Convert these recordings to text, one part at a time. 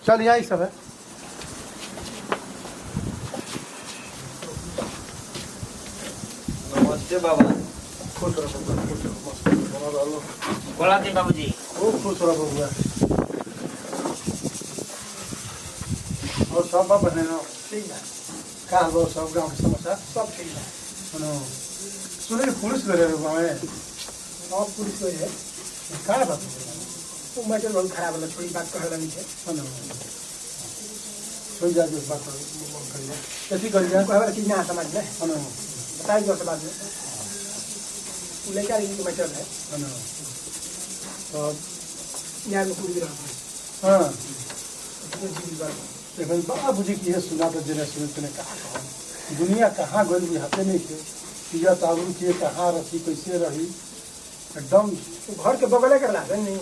चल यहाँ ही सब है। नमस्ते बाबा। खुश रहो बबुआ, खुश रहो, मस्त बना रहो। बोला थे बाबूजी। खूब खुश रहो बबुआ। और सब बाप है ना? ठीक है, कहाँ गो सब गाँव के समाचार? सब ठीक है। सुनो, सुने पुलिस गए रहे गाँव में। और पुलिस को है कहाँ बात वो मैटर बहुत खराब है, थोड़ी बात कह रही है। सुनो, सुन जा जो बात करिए। कैसी करिए? कोई चीज ना समझ में सुनो, बताइए जो बाद में वो लेकर ये मैटर है सुनो, तो यहाँ में पूरी रहा हाँ, है। लेकिन बाबूजी की ये सुना तो जिन्हें सुने तूने कहा दुनिया कहाँ गई भी हाथे नहीं थे पिया ताबू किए कहाँ रही कैसे रही एकदम। वो घर के बगले कर लागे नहीं।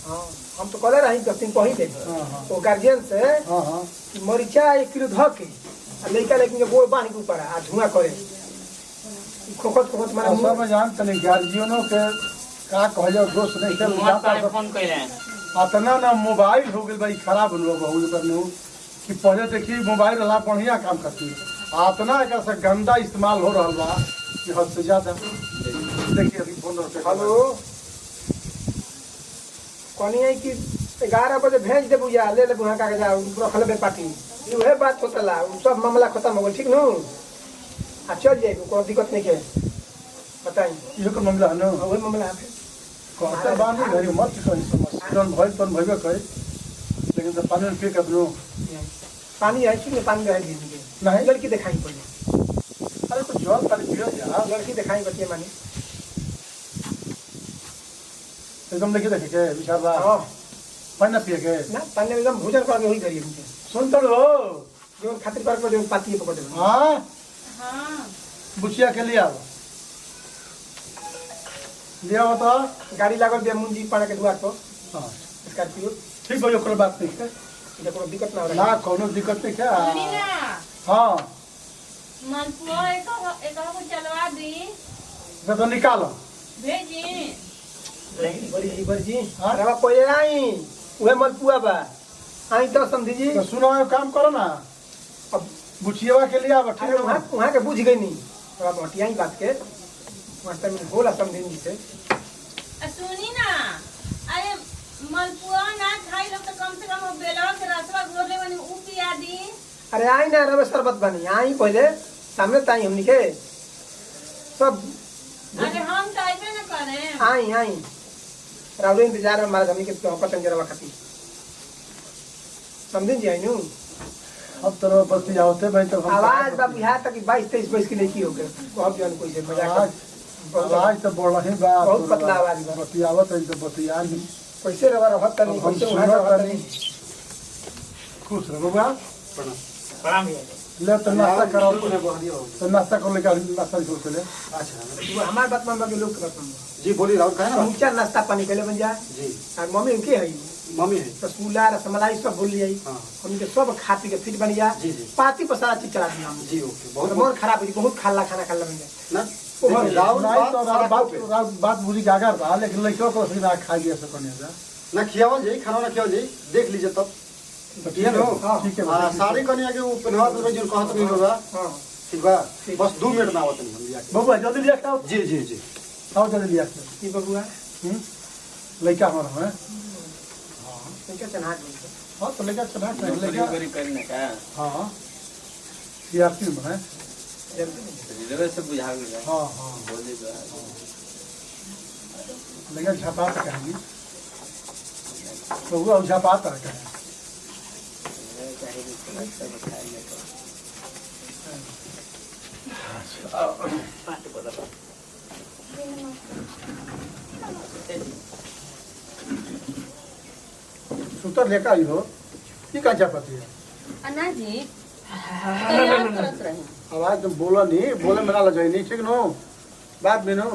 हाँ, हम तो कले रही 10 दिन पहले हाँ वो गार्जियन से हाँ हाँ मरीचा 1 किलो धो के लड़का लेकिन जो गोड़ बांध के ऊपर आ धुआं करे खोखत खोखत मारा और सब जानते नहीं गार्जियनों के का कह जाओ दोस्त नहीं चल जाता फोन कर रहे हैं। अतना ना मोबाइल हो गई भाई खराब लोग बहुत करने कि पहले देखिए मोबाइल वाला बढ़िया काम करती है अतना एक से गंदा इस्तेमाल हो रहा बा कि हद से ज्यादा। देखिए अभी फोन हेलो कहनी है कि 11 बजे भेज देबू या ले लेबू हाँ कागज रख लेबे पार्टी ये बात होता सब मामला खत्म हो गया। ठीक न आ चल जाए कोई दिक्कत नहीं है। बताइए ये को मामला है ना वही मामला है। कहते बांधी घरी मत करी समस्या जन भइल तन भइबे करी लेकिन तो पानी में फेंक दो पानी है ठीक है, पानी रह दीजिए नहीं लड़की दिखाई पड़े। अरे कुछ जल पानी पियो यार लड़की दिखाई बच्चे मानी एकदम लेके देखे के विचार बा हाँ पानी पिए के ना पानी में एकदम भोजन करके वही करिए मुझे सुन तो हो जो खातिर करके जो पाती पकड़ देबो। हाँ हाँ बुचिया के लिए आओ लिया हो तो गाड़ी लागल बे मुंजी पाड़ा के द्वार पर हाँ स्कॉर्पियो ठीक हो ओकर बात नहीं है इधर कोनो दिक्कत ना हो ना रहा कोनो दिक्कत नहीं क्या सुनी ना हाँ मलपुआ एक को चलवा दी तो निकालो भेजी बड़ी जी हाँ? रवा कोई आई उहे मलपुआ बा आई तो समझी जी। तो सुनो एक काम करो ना अब बुचिया के लिए आओ ठीक अरे है वहाँ वहाँ के बुझ गई नहीं रवा बटिया ही बात के वहाँ तक में बोला समझी जी से सुनी ना अरे मलपुआ ना खाई लोग तो कम से कम बेलवा के रसवा घोरले बनी ऊ पिया दी। अरे आई ना रवे शरबत बनी आई पहले सामने ताई हमनी के सब अरे हम तो ऐसे न करें। आई आई रावले इंतजार में हमारा हमनी के पतंग जरवा खाती समझी जी आई नू अब तो बस्ती आओते भाई तो आवाज बाबू यहाँ तक 22-23 वर्ष की लड़की हो गए बहुत जन कोई से मजाक आवाज तो बोल रही बात बहुत पतला आवाज बा। बतियावत है तो बतिया नहीं कैसे रवा रहत नहीं हम कैसे वहाँ सुनत रहत नहीं नहीं खुश रहो बा प्रणाम भैया। ले तो नाश्ता करो तो नाश्ता कर लेकर नाश्ता छोड़ के ले वो हमारे बात मान बाकी लोग के बात मान जी बोली राहुल कहे ना ऊंचा नाश्ता पानी पहले बन जाए जी और मम्मी उनके है मम्मी है रसगुल्ला रसमलाई सब बोल लिया हाँ हम के सब खा पी के फिट बन जा जी, जी। पार्टी पर सारा चीज चला दिया हम जी ओके और बहुत मन खराब हुई बहुत खाला खाना खा बन जाए ना देखिए, राहुल नहीं तो बात बात बुरी गागर था लेकिन लड़कियों को सीधा खा गया सब करने का ना खियावल जाई खाना ना खियावल जाई देख लीजिए तब ठीक है हाँ, ठीक है हाँ साड़ी कने आगे वो पहनवा दे जो कहत नहीं होगा हाँ ठीक बा ठीक। बस 2 मिनट में आवत नहीं हम लिया के बबुआ जल्दी लिया आओ जी जी जी आओ जल्दी लिया की बबुआ लड़का हमारा है इनका चना बोलते हाँ तो लड़का चढ़ा लड़का करने का हाँ सीआरपी में है जल्दी रेलवे से बुझा गया हाँ हाँ बोली तो लड़का झपाता कहेंगी तो वो झपाता कहें सूतर लेकर आई हो ये का झपाती है अन्ना जी तैयार करत रही। आवाज तुम बोला नहीं बोले मेरा लजाई नहीं ठीक नो बात में नो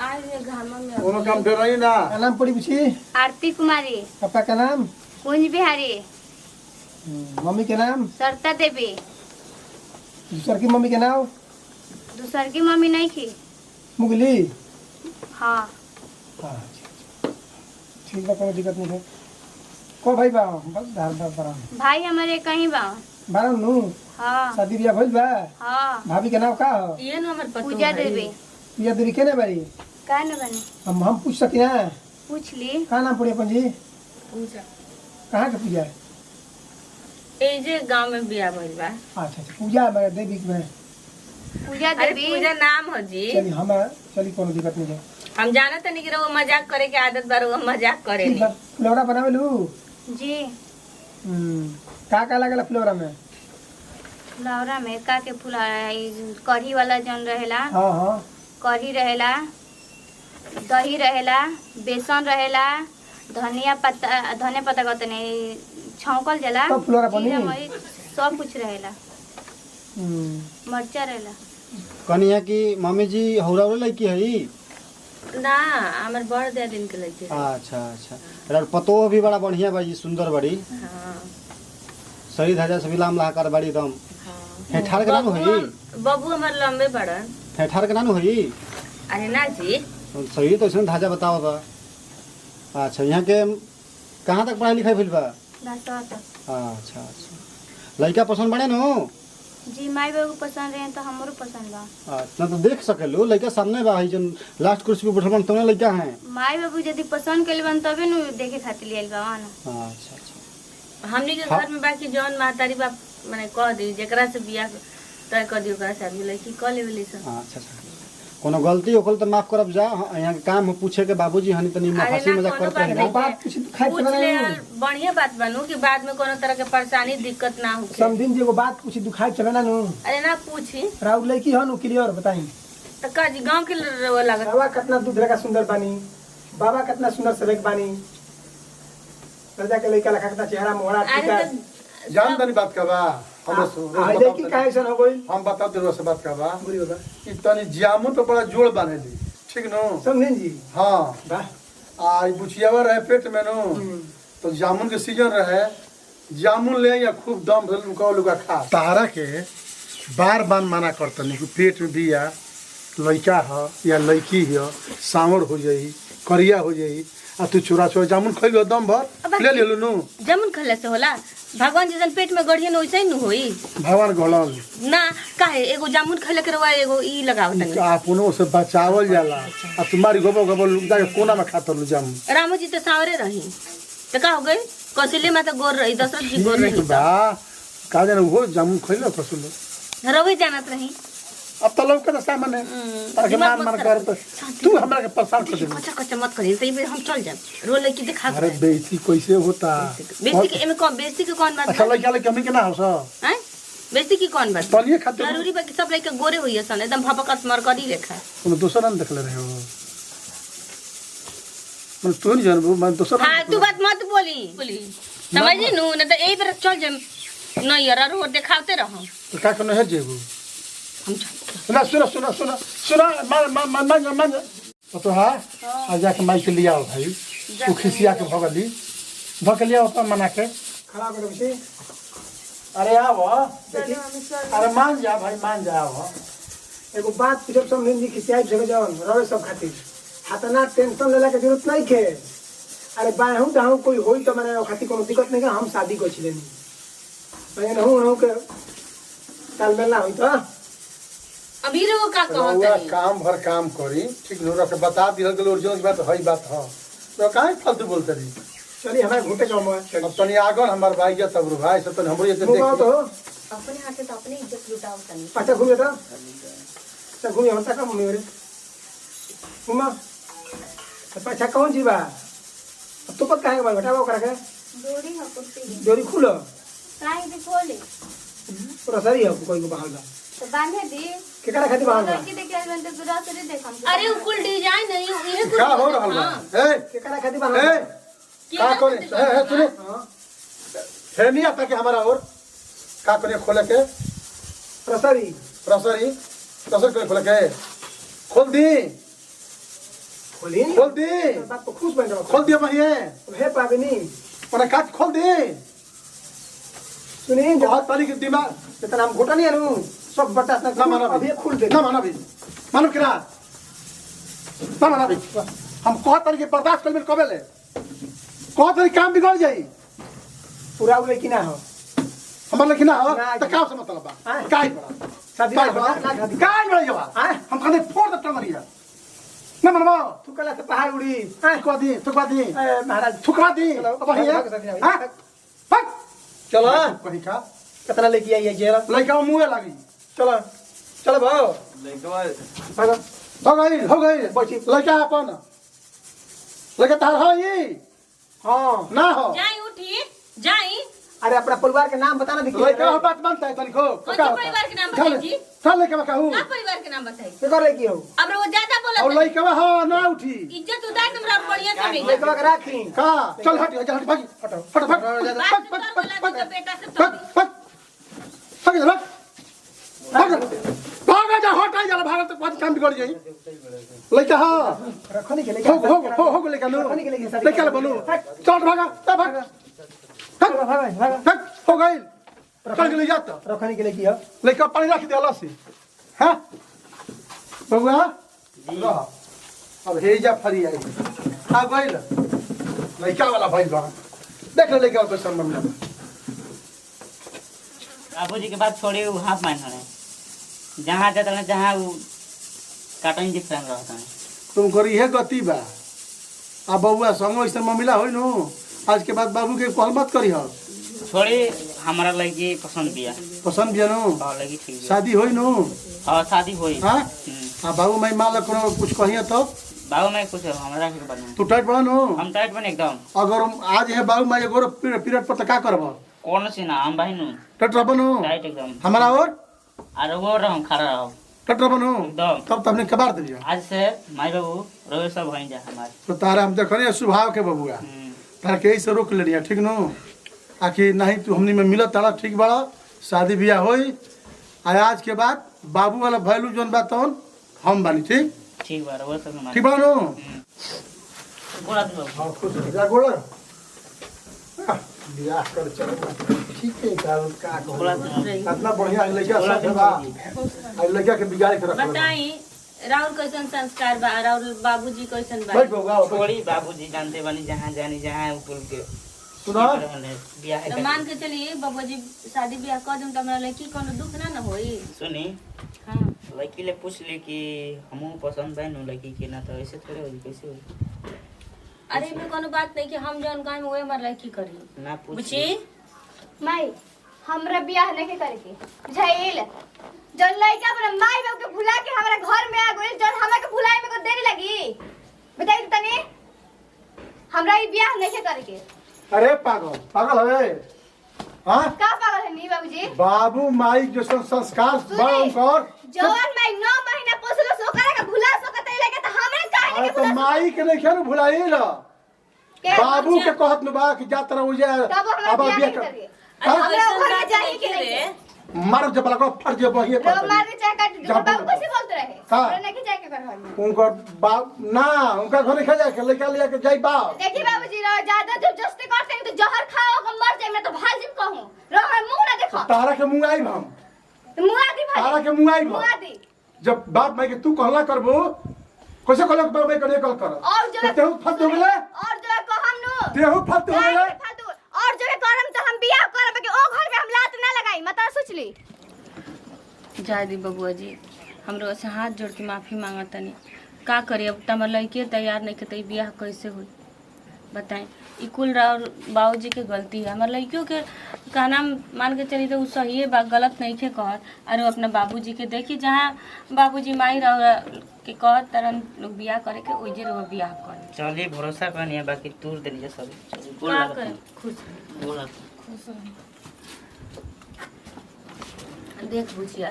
आज ये घामा में वो काम दे रही ना क्या नाम पड़ी पूछी आरती कुमारी, पापा का नाम कुंज बिहारी, मम्मी के नाम सरता देवी। दूसर की मम्मी के नाम दूसर की मम्मी नहीं की। मुगली। हाँ हाँ ठीक बा, कोई दिक्कत नहीं है। को भाई बा बस धार भाई हमारे कहीं बा बारन नु हाँ शादी बियाह भइल बा हाँ भाभी के नाम का हो ये न हमर पतो पूजा देवी ये देवी केने बारी का न बने हम पूछ सकी ना पूछ ली का नाम पड़ी अपन जी पूजा कहाँ के पूजा है ए जे गांव में बियाह भइल बा अच्छा पूजा में देवी में पूजा अरे देवी पूजा नाम हो जी चली हम चली कोनो दिक्कत नहीं है हम जानत नहीं कि वो मजाक करे के आदत बार वो मजाक करे नहीं फ्लोरा बनावे लू जी का लागेला फ्लोरा में लौरा में का के फूल कढ़ी वाला जौन रहेला हाँ हाँ कढ़ी रहेला दही रहेला बेसन रहेला धनिया पत्ता कहते नहीं छौंकल जला सब फ्लोरा बनी? जीरा मरीच सब कुछ रहेला मरचा रहेला कनिया की मम्मी जी हौरा लड़की है ना हमर बड़ दे दिन के लइके अच्छा अच्छा अरे पतो भी बड़ा बढ़िया बा जी सुंदर बड़ी हां सही धजा से मिलाम लाकर बड़ी एकदम हां हेठार के नानु है बाबू हमर लंबे बड़न हेठार के नानु है अरे ना जी सही तो इसमें धाजा बताओ बा अच्छा यहाँ के कहाँ तक पढ़ाई लिखाई भइल बा दसवा तक अच्छा अच्छा लड़का पसंद बड़े नु जी माई बाबू पसंद रहे तो हमरो पसंद बा अच्छा तो देख सकेलू लड़का सामने बा है जन लास्ट कुर्सी पे बैठल बन तोने लड़का है माई बाबू यदि पसंद कइले बन तबे नु देखे खातिर लियल बा ना अच्छा अच्छा हमनी के घर में बाकी जौन महतारी बाप माने कह दी जेकरा से बियाह तय कर दियो ओकरा से आदमी लड़की कह लेवेली सन अच्छा अच्छा कोनो गलती होखल तो माफ करब जा यहाँ के काम हो पूछे के बाबूजी हनी तनी हंसी मजाक करते रहे ना बात कुछ खाए पूछ ले बढ़िया बात बनू कि बाद में कोनो तरह के परेशानी दिक्कत ना हो समझिन जी एगो बात कुछ दुखाए चले ना नु अरे ना पूछी राउर लड़की हो नु क्लियर बताई तो का जी गांव के लागत बाबा कितना दूध का सुंदर बानी बाबा कितना सुंदर सवेक बानी राजा के लड़का लखा कितना चेहरा मोहरा टीका जान दनी बात का बा आई लड़की काहे सन हो गई हम बता दे रोज बात का बा बुरी बाबा कि तनी जामुन तो बड़ा जोड़ बनेली ठीक नो समझिन जी हाँ वाह आ बुचियावा रहे पेट में नो तो जामुन के सीजन रहे जामुन ले या खूब दम से लुका लुका खा तारा के बार बार मना करतनी कि पेट में बिया लड़का ह या लड़की ह सांवर हो जाई करिया हो जाई आ तू चूरा चूरा जामुन खइलो दम भर ले लेलु नु जामुन खले से होला भगवान जी जन पेट में गढ़िया न वैसे न होई भगवान गलल ना काहे एगो जामुन खले के रवा एगो ई लगाव तनी आपनो से बचावल जाला आ तुम्हारी गोबर गोबर लोग जाके कोना में खाता लो जामुन रामू जी तो सावरे रही तो का हो गई कौशल्य माता गोर रही दशरथ जी गोर ठीक रही बा का जाने वो जामुन खइलो फसलो रवि जानत रही अब तो लोग का सामने ताके मान मान कर तो तू हमरा के परेशान कर दे कच्चा कच्चा मत करिए सही में हम चल जाए रो लेके दिखा अरे बेइज्जती कैसे होता बेइज्जती के एमे कौन बेइज्जती के कौन बात अच्छा लड़का लड़की हमें के ना हो सा हैं बेइज्जती की कौन बात तलिए खाते जरूरी बा कि सब लड़के गोरे होइए सन एकदम भपकत मर करी लेखा तुम दूसरा न देखले रहे हो मैं तू नहीं जानबू मैं दूसरा हां तू बात मत बोली समझी नु न तो एई पर चल जाए नहीं यार रोड दिखाते रहो तो का करना है जेबू हम ना सुनो सुनो सुनो सुनो मान तो हाँ आ जाके माइक लिया आओ भाई तू खिसिया के भगल लिया तो मना के खड़ा करो बच्चे अरे आओ अरे मान जा भाई मान जाओ एगो बात जब समझिन जी खिसियाई जगह जाओ रवे सब खातिर हाथना टेंशन लेला के जरूरत नहीं के अरे बाहु दाहु कोई होई तो माने खातिर कोनो दिक्कत नहीं के हम शादी को छिलेनी मैं नहु के ताल मेल ना होई तो अभी रो का रउआ कहत काम भर काम करी ठीक नो रख बता दिहल गेल ओरिजिनल बात है बात है तो काहे फालतू बोलते रही चलिए हमारे घूटे का मोह अब तनी आगन हमार भाई जा तब भाई से तनी हमरो ये तो देख अपने हाथे तो अपने इज्जत लुटाओ तनी अच्छा घूमिए तो घूमिए होता का मम्मी रे घुमा अच्छा कौन जी बा तो पत काहे बा बेटा वो करा के डोरी ह कुर्ती डोरी खुलो काहे भी खोले पूरा सही है कोई को बाहर तो बांधे दी केकरा खातिर बाहर लड़की देखे आइल तो ग्रोसरी देखम अरे उ कुल डिजाइन है ये कुल का हो रहल बा ए केकरा खातिर ए बाहर का करे ए सुनो फेमिया तक हमारा और का करे खोले के प्रसरी प्रसरी कसर करे खोले के खोल दी खोली बात को खुश बन रहा खोल दिया भैया हे पागनी ओने काट खोल दे सुनिए बहुत ताली के दिमाग जितना हम घोटा नहीं है सब बता ना माना अभी खुल दे ना माना भी मानो किरा ना माना भी हम कह ताली के बर्दाश्त कर कबे ले कह ताली काम बिगड़ जाई पूरा उ लेकिन ना हो हमार लेकिन ना हो ना, तो का से मतलब बा हाँ। काई बड़ा शादी काई ना बड़ा ना शादी काई बड़ा जवा हाँ। हम कहते फोड़ दे टंगरिया ना मनवा तू कला से पहाड़ उड़ी थुकवा दी ए, महाराज थुकवा दी चलो, अब वही है भाग, भाग, भाग, हां भाग। भाग चलो कहीं का कितना लेके आई है जेल लइका मुंह लगी चलो चलो भाओ भागो हो गई बैठी। लइका अपन लइका तार हो ये हाँ ना हो जाई उठी जाई अरे अपना परिवार के नाम बताना दिखी लइका हो बात मानता है तनिको कौन सा परिवार के नाम बताई जी? चल लेके कहूं ना परिवार के नाम बताई के कर लेके हो अब वो ज्यादा और बोलत है। लइका हां ना उठी इज्जत उतार के हमरा बढ़िया से मिल लेके के राखी का चल हट हट भागी हटो फट फट बात कर बोला तो बेटा से फट फट फट जा भाग जा हट जा भाग तो पांच काम बिगड़ जाई लइका हां रखो नहीं के लेके हो लेका लो रखो नहीं के लेके शादी लेका बोलो चल भागा चल भाग भागो भागो हट हो गई चल के ले जाता रखो नहीं के लेके हो लइका पानी रख दे अलग से हां बबुआ जी अब हे जा फरी आई आ गइल लइका वाला भाई बा देख ले लइका को संबंध में बाबूजी के बात छोड़िए वो हाफ मान है जहाँ जाता है जहाँ वो काटन के फ्रेंड रहता है तुम करी है गति बा आ बबुआ संग ऐसे मामला होई नु आज के बाद बाबू के कॉल मत करी हो छोड़ी हमारा लड़की पसंद भी है पसंद बिया नु और लड़की ठीक है शादी होई नु और शादी हुई हां आ बाबू मैं मान लो कुछ कहिए तो बाबू मैं कुछ हमारा के बारे में तू टाइट बना नु हम टाइट बने एकदम अगर आज है बाबू मैं एगो पीरियड पर त का करब कौन सी ना हम भाई नु टाइट रबनो टाइट एकदम हमारा और और वो रहो खड़ा रहो टाइट रबनो एकदम तब तो हमने कबार दिया आज से माई बाबू रोए सब हो जा हमारे तो तारा हम देखने स्वभाव के बबुआ तारा के से रोक लेनिया ठीक नु आखिर नहीं तू हमनी में मिलत तारा ठीक बड़ा शादी ब्याह होई आज के बाद बाबू वाला वैल्यू जोन बा तौन हम बानी ठीक ठीक बा वो सब हमारे ठीक बा नु बोला तू बाबू हां खुश जा गोला ब्याह कर चल ठीक है का बोला तू इतना बढ़िया लड़का सब बा आ लड़का के बिगाड़ के रख बताई राउर कैसन संस्कार बा राउर बाबूजी कैसन बा बैठ बबुआ छोड़ी बाबूजी जानते बनी जहाँ जानी जहाँ पुल के सुना ब्याह तो मान के चलिए बाबूजी शादी ब्याह कर दूं तो हमरा लड़की कोनो दुख ना होई सुनी हां लड़की ले पूछ ली कि हमहू पसंद बा नु लड़की के ना तो ऐसे थोड़े होई कैसे होई अरे में कोनो बात नहीं कि हम जौन काम होए हमर लड़की करी ना पूछ बुझी माई हमरा बियाह नहीं करके बुझाइल जौन लड़का अपना माई बाप के भुला के हमरा घर में आ गइल जौन हमरा के भुलाए में को देरी लगी बताई तनी हमरा ई बियाह नहीं करके अरे पागल पागल हवे हां का पागल है नी बाबूजी बाबू माई जो संस्कार बा कर जौन माई 9 महीना पोसलो सो करे के भुला सो कतई लगे त हमरा काहे अरे नहीं तो माई के नहीं खेल भुलाई ल के बाबू के कहत न बा कि जा तरह हो जाए तब हमरा अब बियाह बिया नहीं कर करिए हाँ? हमरा घर में जाही के नहीं मार जब लगा फट जे बहिए रो मार के चाहे काट जा बाबू कैसे बोलते रहे हाँ। हमरा नहीं जाए के घर में उनका बाप ना उनका घर खा जाए के लेके लिया के जाई बाप देखिए बाबूजी रो ज्यादा जबरदस्ती करते हैं तो जहर खाओ हम मर जाए मैं तो भाजिम कहूं रो हम मुंह ना देखो तारा के मुंह आई हम मुंह आदि भाई तारा के मुंह आई मुंह आदि जब बाप माई के तू कहला करबो कैसे कहला बाप माई करे कल कर और जो तेहू फट हो गेले और जो कहम नु तेहू फट हो गेले फालतू और जो करम तो हम बियाह करब के ओ घर में हम लात ना लगाई मत सोचली जाय दी बबुआ जी हमरो से हाथ जोड़ के माफी मांगत तनी का करी अब तमर लड़के तैयार नहीं के तई बियाह कैसे होई बताएं ई कुल बाबूजी के गलती है हमारे लड़कियों के कहना मान के चली तो उ सही है गलत नहीं के कहत अरे अपना बाबूजी के देखी जहाँ बाबूजी माई रह के कहत तरन लोग बियाह करे के ओजे रहो बियाह करे चलिए भरोसा करनी है बाकी तूर देनी सब का करे खुश बोला खुश देख बुझिया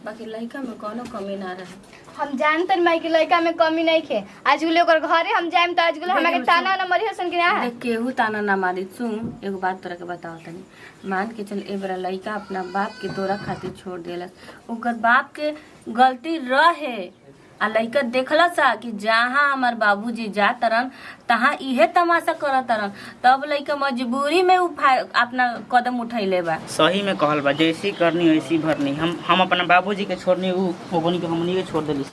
बाकी लड़का में कोनो कमी ना रहे हम जानतन माई के लड़का में कमी नहीं खे आज गुले ओकर घरे हम जाएम तो आज गुले हमरा के ताना ना मरी हसन के ना देख केहू ताना ना मारी सुन एगो बात तोरा के बताओ तनी मान के चल ए बड़ा लड़का अपना बाप के तोरा खातिर छोड़ देलस ओकर बाप के गलती रहे आ लड़का देखला सा कि जहाँ हमार बाबूजी जा तरन तहाँ इहे तमाशा कर तरन तब लड़का मजबूरी में अपना कदम उठैले बा सही में कहल बा जैसी करनी वैसी भरनी हम अपना बाबूजी के छोड़नी उ हमनी के छोड़ देली